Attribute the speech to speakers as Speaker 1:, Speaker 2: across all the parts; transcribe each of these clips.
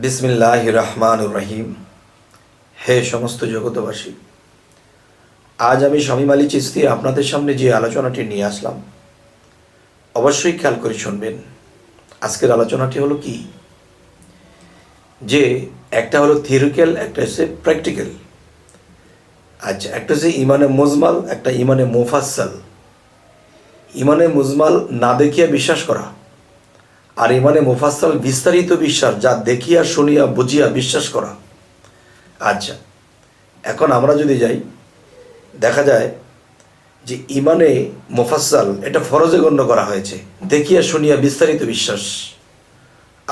Speaker 1: বিসমিল্লাহির রহমানির রহিম। হে সমস্ত জগতবাসী, আজ আমি শামীম আলী চিশতি আপনাদের সামনে যে আলোচনাটি নিয়ে আসলাম, অবশ্যই খেয়াল করে শুনবেন। আজকের আলোচনাটি হলো কি, যে একটা হলো থিওরিক্যাল, একটা হচ্ছে প্র্যাকটিক্যাল। আচ্ছা, একটা হচ্ছে ইমানে মুজমাল, একটা ইমানে মুফাসসাল। ইমানে মুজমাল না দেখিয়া বিশ্বাস করা, আর ইমানে মুফাসসাল বিস্তারিত বিশ্বাস, যা দেখিয়া শুনিয়া বুঝিয়া বিশ্বাস করা। আচ্ছা, এখন আমরা যদি যাই, দেখা যায় যে ইমানে মুফাসসাল এটা ফরজে গণ্য করা হয়েছে, দেখিয়া শুনিয়া বিস্তারিত বিশ্বাস।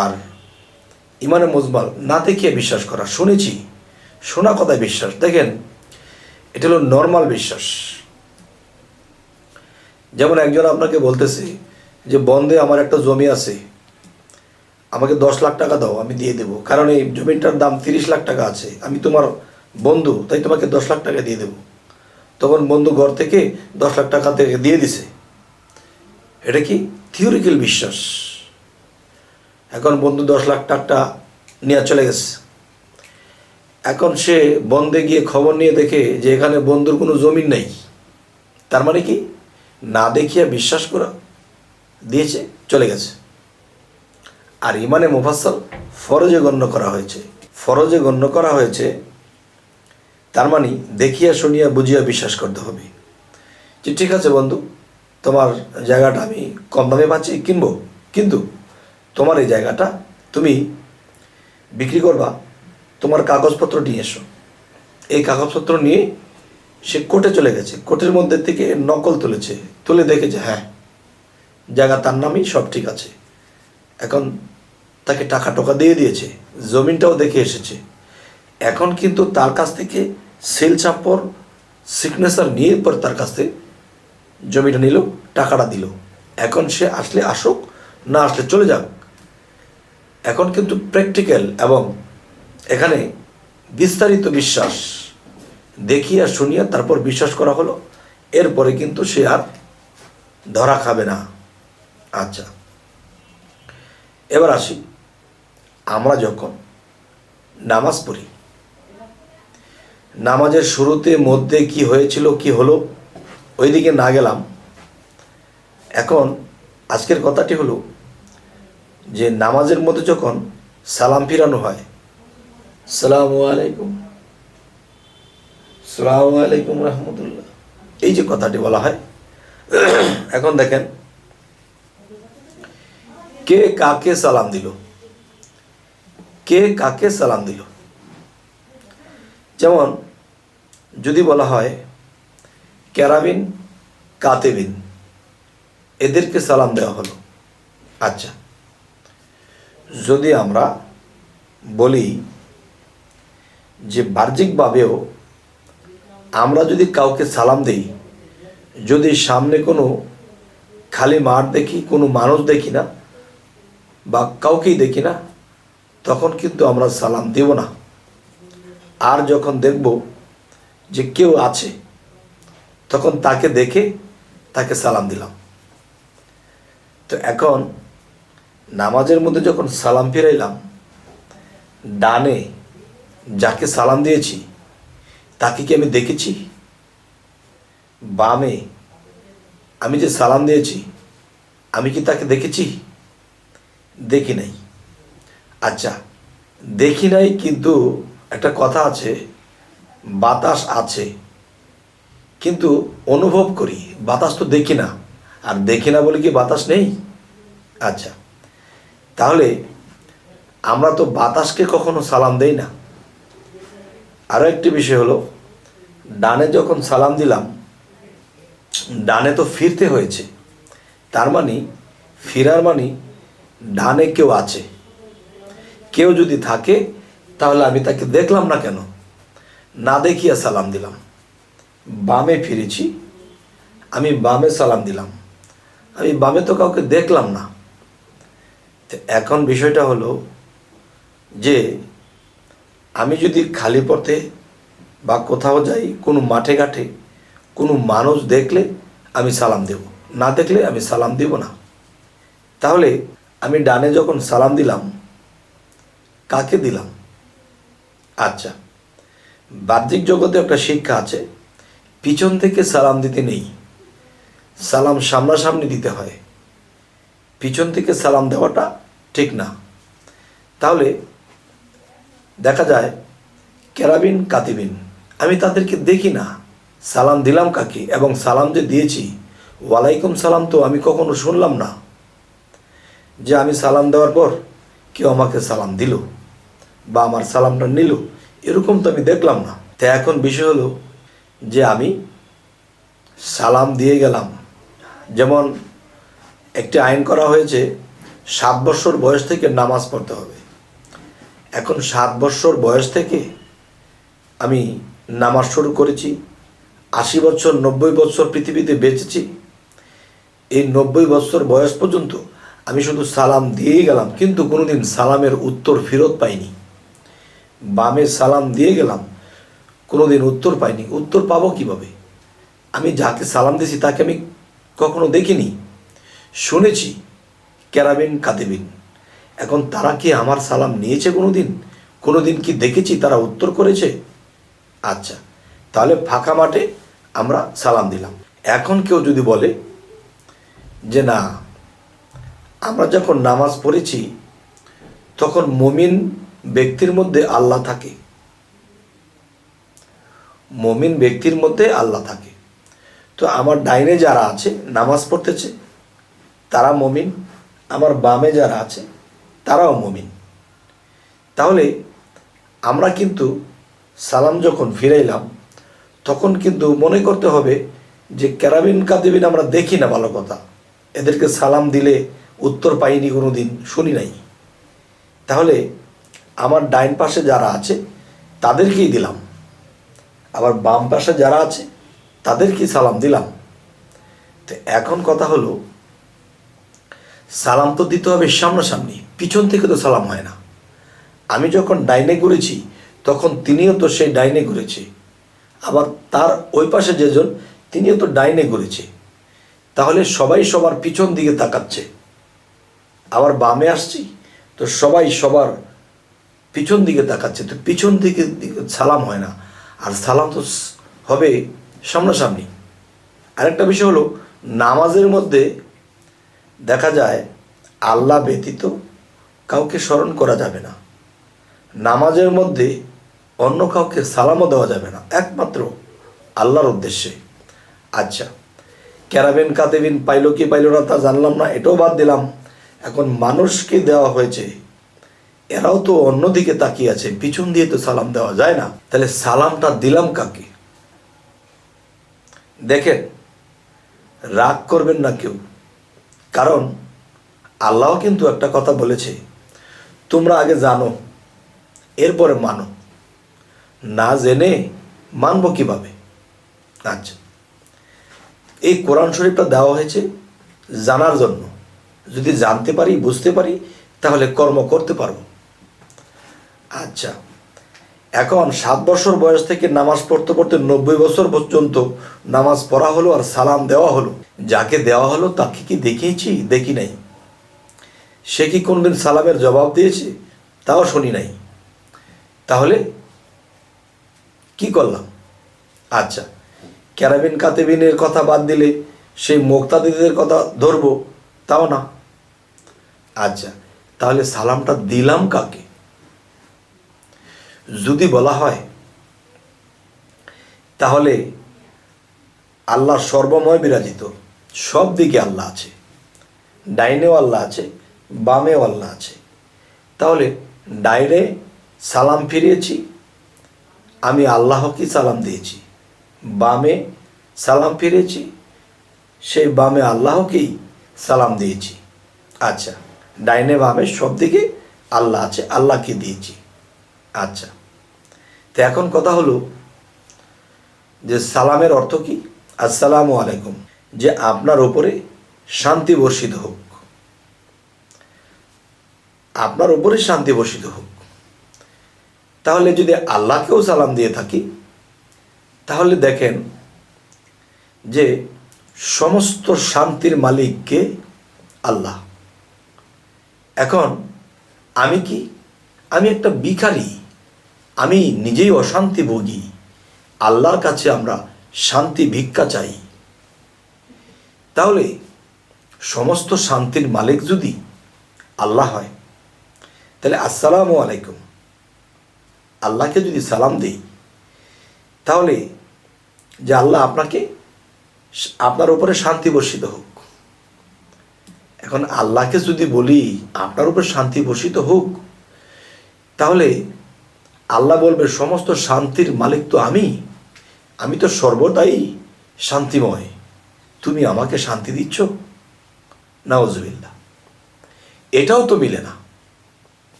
Speaker 1: আর ইমানে মুজমাল না দেখিয়া বিশ্বাস করা, শুনেছি, শোনা কথায় বিশ্বাস। দেখেন, এটা হলো নর্মাল বিশ্বাস। যেমন একজন আপনাকে বলতেছে যে বন্দে আমার একটা জমি আছে, আমাকে 10 লাখ টাকা দাও, আমি দিয়ে দেবো, কারণ এই জমিটার দাম 30 লাখ টাকা আছে, আমি তোমার বন্ধু, তাই তোমাকে 10 লাখ টাকা দিয়ে দেবো। তখন বন্ধু ঘর থেকে 10 লাখ টাকা থেকে দিয়ে দিছে। এটা কি থিওরিক্যাল বিশ্বাস। এখন বন্ধু 10 লাখ টাকা নিয়ে চলে গেছে। এখন সে বন্দে গিয়ে খবর নিয়ে দেখে যে এখানে বন্ধুর কোনো জমিন নেই। তার মানে কি, না দেখিয়া বিশ্বাস করা, দিয়েছে, চলে গেছে। আর ইমানে মুফাসসাল ফরজে গণ্য করা হয়েছে। ফরজে গণ্য করা হয়েছে, তার মানে দেখিয়া শুনিয়া বুঝিয়া বিশ্বাস করতে হবে। যে ঠিক আছে বন্ধু, তোমার জায়গাটা আমি কম দামে পাচ্ছি, কিনবো, কিন্তু তোমার এই জায়গাটা তুমি বিক্রি করবা, তোমার কাগজপত্র নিয়ে এসো। এই কাগজপত্র নিয়ে সে কোর্টে চলে গেছে, কোর্টের মধ্যে থেকে নকল তুলেছে, তুলে দেখেছে হ্যাঁ জায়গা তার নামই, সব ঠিক আছে। এখন তাকে টাকা দিয়ে দিয়েছে, জমিনটাও দেখে এসেছে। এখন কিন্তু তার কাছ থেকে সেল চাপর সিগনেচার নিয়ে পর তার কাছ থেকে জমিটা নিল, টাকাটা দিল। এখন সে আসলে আসুক, না আসলে চলে যাক। এখন কিন্তু প্র্যাকটিক্যাল এবং এখানে বিস্তারিত বিশ্বাস, দেখিয়া শুনিয়া তারপর বিশ্বাস করা হলো, এরপরে কিন্তু সে আর ধরা খাবে না। আচ্ছা, এবার আসি, আমরা যখন নামাজ পড়ি, নামাজের শুরুতে মধ্যে কি হয়েছিল, কি হলো, ওইদিকে না গেলাম। এখন আজকের কথাটি হলো যে নামাজের মধ্যে যখন সালাম ফিরানো হয়, সালামু আলাইকুম, সালামু আলাইকুম রহমতুল্লাহ, এই যে কথাটি বলা হয়। এখন দেখেন, কে কাকে সালাম দিল, কে কাকে সালাম দিল। যেমন যদি বলা হয় কেরাবিন কাতেবিন, এদেরকে সালাম দেওয়া হলো। আচ্ছা, যদি আমরা বলি যে বাহ্যিকভাবেও আমরা যদি কাউকে সালাম দেই, যদি সামনে কোনো খালি মাঠ দেখি, কোনো মানুষ দেখি না, বা কাউকেই দেখি না, তখন কিন্তু আমরা সালাম দেব না। আর যখন দেখব যে কেউ আছে, তখন তাকে দেখে তাকে সালাম দিলাম। তো এখন নামাজের মধ্যে যখন সালাম ফিরাইলাম, ডানে যাকে সালাম দিয়েছি তাকে কি আমি দেখেছি? বামে আমি যে সালাম দিয়েছি, আমি কি তাকে দেখেছি? দেখি নাই। আচ্ছা, দেখি নাই, কিন্তু একটা কথা আছে, বাতাস আছে, কিন্তু অনুভব করি, বাতাস তো দেখি না। আর দেখি না বলে কি বাতাস নেই? আচ্ছা, তাহলে আমরা তো বাতাসকে কখনো সালাম দেই না। আরও একটি বিষয় হলো, ডানে যখন সালাম দিলাম, ডানে তো ফিরতে হয়েছে, তার মানে ফিরার মানে ডানে কেউ আছে। কেউ যদি থাকে তাহলে আমি তাকে দেখলাম না কেন, না দেখিয়া সালাম দিলাম। বামে ফিরেছি, আমি বামে সালাম দিলাম, আমি বামে তো কাউকে দেখলাম না। তো এখন বিষয়টা হলো যে আমি যদি খালি পথে বা কোথাও যাই, কোনো মাঠে ঘাটে কোনো মানুষ দেখলে আমি সালাম দেব, না দেখলে আমি সালাম দেব না। তাহলে আমি ডানে যখন সালাম দিলাম, কাকে দিলাম? আচ্ছা, বাহ্যিক জগতে একটা শিক্ষা আছে, পিছন থেকে সালাম দিতে নেই, সালাম সামনাসামনি দিতে হয়। পিছন থেকে সালাম দেওয়াটা ঠিক না। তাহলে দেখা যায় কেরাবিন কাতিবিন, আমি তাদেরকে দেখি না, সালাম দিলাম কাকে, এবং সালাম যে দিয়েছি ওয়ালাইকুম সালাম তো আমি কখনো শুনলাম না যে আমি সালাম দেওয়ার পর কেউ আমাকে সালাম দিল বা আমার সালামটা নিল, এরকম তো আমি দেখলাম না। তাই এখন বিষয় হলো যে আমি সালাম দিয়ে গেলাম। যেমন একটি আইন করা হয়েছে 7 বছর বয়স থেকে নামাজ পড়তে হবে। এখন 7 বছর বয়স থেকে আমি নামাজ শুরু করেছি, 80 বছর 90 বছর পৃথিবীতে বেঁচেছি। এই 90 বছর বয়স পর্যন্ত আমি শুধু সালাম দিয়েই গেলাম, কিন্তু কোনোদিন সালামের উত্তর ফেরত পাইনি। বামে সালাম দিয়ে গেলাম, কোনোদিন উত্তর পাইনি। উত্তর পাবো কিভাবে? আমি যাকে সালাম দিয়েছি তাকে আমি কখনো দেখিনি, শুনেছি কেরাবিন কাতিবিন। এখন তারা কি আমার সালাম নিয়েছে কোনোদিন কি দেখেছি তারা উত্তর করেছে? আচ্ছা, তাহলে ফাঁকা মাঠে আমরা সালাম দিলাম। এখন কেউ যদি বলে যে না, আমরা যখন নামাজ পড়েছি তখন মুমিন ব্যক্তির মধ্যে আল্লাহ থাকে, মুমিন ব্যক্তির মধ্যে আল্লাহ থাকে, তো আমার ডাইনে যারা আছে নামাজ পড়তেছে তারা মুমিন, আমার বামে যারা আছে তারাও মুমিন। তাহলে আমরা কিন্তু সালাম যখন ফিরাইলাম তখন কিন্তু মনে করতে হবে যে কেরাবিন কাতিবিন আমরা দেখি না, ভালো কথা, এদেরকে সালাম দিলে উত্তর পাইনি, কোনো দিন শুনি নাই। তাহলে আমার ডাইন পাশে যারা আছে তাদেরকেই দিলাম, আবার বাম পাশে যারা আছে তাদেরকেই সালাম দিলাম। তো এখন কথা হলো, সালাম তো দিতে হবে সামনাসামনি, পিছন থেকে তো সালাম হয় না। আমি যখন ডাইনে ঘুরেছি তখন তিনিও তো সেই ডাইনে ঘুরেছে, আবার তার ওই পাশে যেজন তিনিও তো ডাইনে ঘুরেছে। তাহলে সবাই সবার পিছন দিকে তাকাচ্ছে। আবার বামে আসছি তো সবাই সবার পিছন দিকে তাকাচ্ছে, তো পিছন দিকে সালাম হয় না, আর সালাম তো হবে সামনাসামনি। আরেকটা বিষয় হলো, নামাজের মধ্যে দেখা যায় আল্লাহ ব্যতীত কাউকে স্মরণ করা যাবে না, নামাজের মধ্যে অন্য কাউকে সালামও দেওয়া যাবে না, একমাত্র আল্লাহর উদ্দেশ্যে। আচ্ছা, কেরাবিন কাতিবিন পাইলো কি পাইলো না তা জানলাম না, এটাও বাদ দিলাম। এখন মানুষকে দেওয়া হয়েছে, এরাও তো অন্যদিকে তাকিয়ে আছে, পিছন দিয়ে তো সালাম দেওয়া যায় না। তাহলে সালামটা দিলাম কাকে? দেখেন, রাগ করবেন না কেউ, কারণ আল্লাহ কিন্তু একটা কথা বলেছে, তোমরা আগে জানো এরপরে মানো, না জেনে মানবো কিভাবে? আচ্ছা, এই কোরআন শরীফটা দেওয়া হয়েছে জানার জন্য, যদি জানতে পারি বুঝতে পারি তাহলে কর্ম করতে পারবো। আচ্ছা, এখন 7 বছর বয়স থেকে নামাজ পড়তে পড়তে 90 বছর পর্যন্ত নামাজ পড়া হলো আর সালাম দেওয়া হলো, যাকে দেওয়া হলো তাকে কি দেখিয়েছি? দেখি নাই। সে কি কোনদিন সালামের জবাব দিয়েছে? তাও শুনি নাই। তাহলে কি করলাম? আচ্ছা, কেরাবিন কাতিবিনের কথা বাদ দিলে সেই মুক্তাদিদের কথা ধরবো, তাও না। আচ্ছা, তাহলে সালামটা দিলাম কাকে? যদি বলা হয় তাহলে আল্লাহ সর্বময় বিরাজিত, সব দিকে আল্লাহ আছে, ডাইনেও আল্লাহ আছে, বামেও আল্লাহ আছে। তাহলে ডাইনে সালাম ফিরিয়েছি, আমি আল্লাহকে সালাম দিয়েছি, বামে সালাম ফিরেছি, সেই বামে আল্লাহকেই সালাম দিয়েছি। আচ্ছা, ডাইনে বামে সব দিকে আল্লাহ আছে, আল্লাহকে দিয়েছি। আচ্ছা, তো এখন কথা হলো যে সালামের অর্থ কি? আসসালামু আলাইকুম, যে আপনার উপরে শান্তি বর্ষিত হোক, আপনার উপরে শান্তি বর্ষিত হোক। তাহলে যদি আল্লাহকেও সালাম দিয়ে থাকি তাহলে দেখেন যে সমস্ত শান্তির মালিককে আল্লাহ। এখন আমি কি? আমি একটা ভিখারি, আমি নিজেই অশান্তি ভোগী, আল্লাহর কাছে আমরা শান্তি ভিক্ষা চাই। তাহলে সমস্ত শান্তির মালিক যদি আল্লাহ হয়, তাহলে আসসালামু আলাইকুম আল্লাহকে যদি সালাম দেই, তাহলে যে আল্লাহ আপনার উপরে শান্তি বর্ষিত হোক। এখন আল্লাহকে যদি বলি আপনার উপর শান্তি বর্ষিত হোক, তাহলে আল্লাহ বলবে সমস্ত শান্তির মালিক তো আমি তো সর্বদাই শান্তিময়, তুমি আমাকে শান্তি দিচ্ছ? নাউজুবিল্লাহ। এটাও তো মিলে না।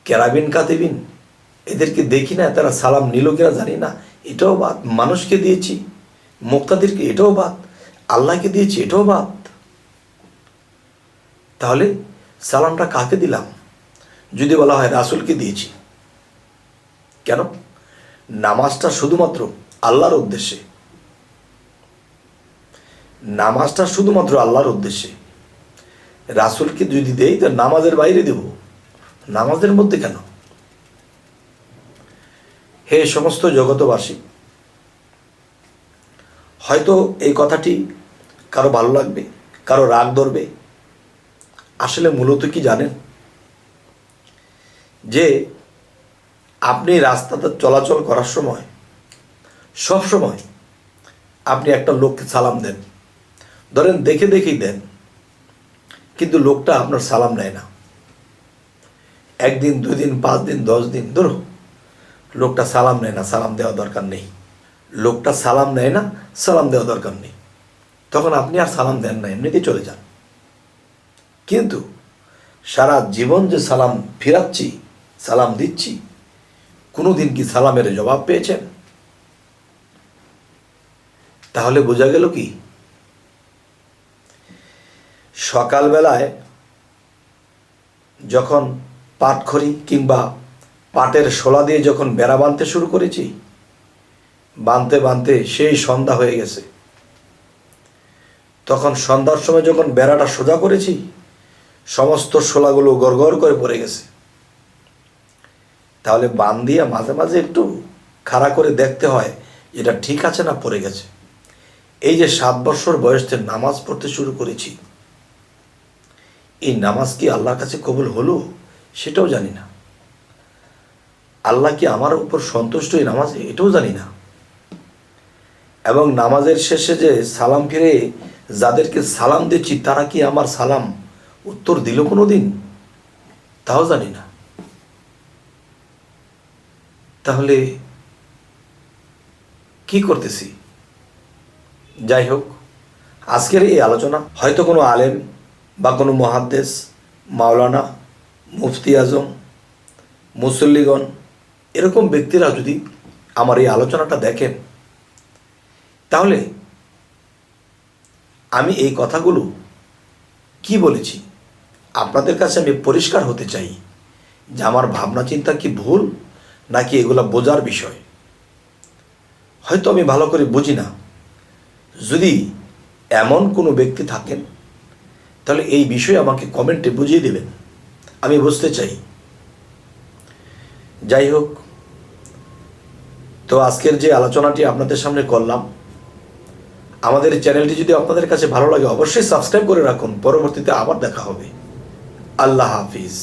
Speaker 1: কেরাবিন কাতিবিন এদেরকে দেখি না, তারা সালাম নিল কিনা জানি না, এটাও বাদ। মানুষকে দিয়েছি, মুক্তাদিরকে, এটাও বাদ। আল্লাহকে দিয়েছি, এটাও বাদ। তাহলে সালামটা কাকে দিলাম? যদি বলা হয় রাসূলকে দিয়েছি, কেন? নামাজটা শুধুমাত্র আল্লাহর উদ্দেশ্যে, নামাজটা শুধুমাত্র আল্লাহর উদ্দেশ্যে। রাসূলকে যদি দেই তো নামাজের বাইরে দেব, নামাজের মধ্যে কেন? হে সমস্ত জগতবাসী, হয়তো এই কথাটি কারো ভালো লাগবে, কারো রাগ ধরবে। আসলে মূলত কি জানেন, যে আপনি রাস্তাতে চলাচল করার সময় সব সময় আপনি একটা লোককে সালাম দেন, ধরেন দেখে দেখেই দেন, কিন্তু লোকটা আপনার সালাম নেয় না। 1 দিন 2 দিন 5 দিন 10 দিন ধরো লোকটা সালাম নেয় না, সালাম দেওয়া দরকার নেই। লোকটা সালাম নেয় না, সালাম দেওয়া দরকার নেই, তখন আপনি আর সালাম দেন না, এমনিতেই চলে যান। কিন্তু সারা জীবন যে সালাম ফিরাচ্ছি, সালাম দিচ্ছি, কোনোদিন কি সালামের জবাব পেয়েছেন? তাহলে বোঝা গেল কি, সকালবেলায় যখন পাটখড়ি কিংবা পাটের শোলা দিয়ে যখন বেড়া বাঁধতে শুরু করেছি, বাঁধতে বাঁধতে সেই সন্ধ্যা হয়ে গেছে। তখন সন্ধ্যার সময় যখন বেড়াটা সোজা করেছি, সমস্ত শোলাগুলো গড়গড় করে পড়ে গেছে। তাহলে বান দিয়ে মাঝে মাঝে একটু খাড়া করে দেখতে হয় এটা ঠিক আছে না পড়ে গেছে। এই যে 7 বছর বয়স থেকে নামাজ পড়তে শুরু করেছি, এই নামাজ কি আল্লাহর কাছে কবুল হলো সেটাও জানি না। আল্লাহ কি আমার উপর সন্তুষ্ট এই নামাজে, এটাও জানি না। এবং নামাজের শেষে যে সালাম ফিরে যাদেরকে সালাম দিচ্ছি, তারা কি আমার সালাম উত্তর দিল কোনো দিন, তাও জানি না। তাহলে কি করতেছি? যাই হোক, আজকের এই আলোচনা হয়তো কোনো আলেম বা কোনো মুহাদ্দিস, মাওলানা, মুফতি আজম, মুসল্লিগণ, এরকম ব্যক্তিরা যদি আমার এই আলোচনাটা দেখেন, তাহলে আমি এই কথাগুলো কি বলেছি আপনাদের কাছে আমি পরিষ্কার হতে চাই, যে আমার ভাবনা চিন্তা কি ভুল নাকি এগুলা বোঝার বিষয়। হয়তো আমি ভালো করে বুঝি না। যদি এমন কোনো ব্যক্তি থাকেন, তাহলে এই বিষয়ে আমাকে কমেন্টে বুঝিয়ে দেবেন, আমি বুঝতে চাই। যাই হোক, তো আজকের যে আলোচনাটি আপনাদের সামনে করলাম, আমাদের চ্যানেলটি যদি আপনাদের কাছে ভালো লাগে অবশ্যই সাবস্ক্রাইব করে রাখুন। পরবর্তীতে আবার দেখা হবে। আল্লাহ হাফিজ।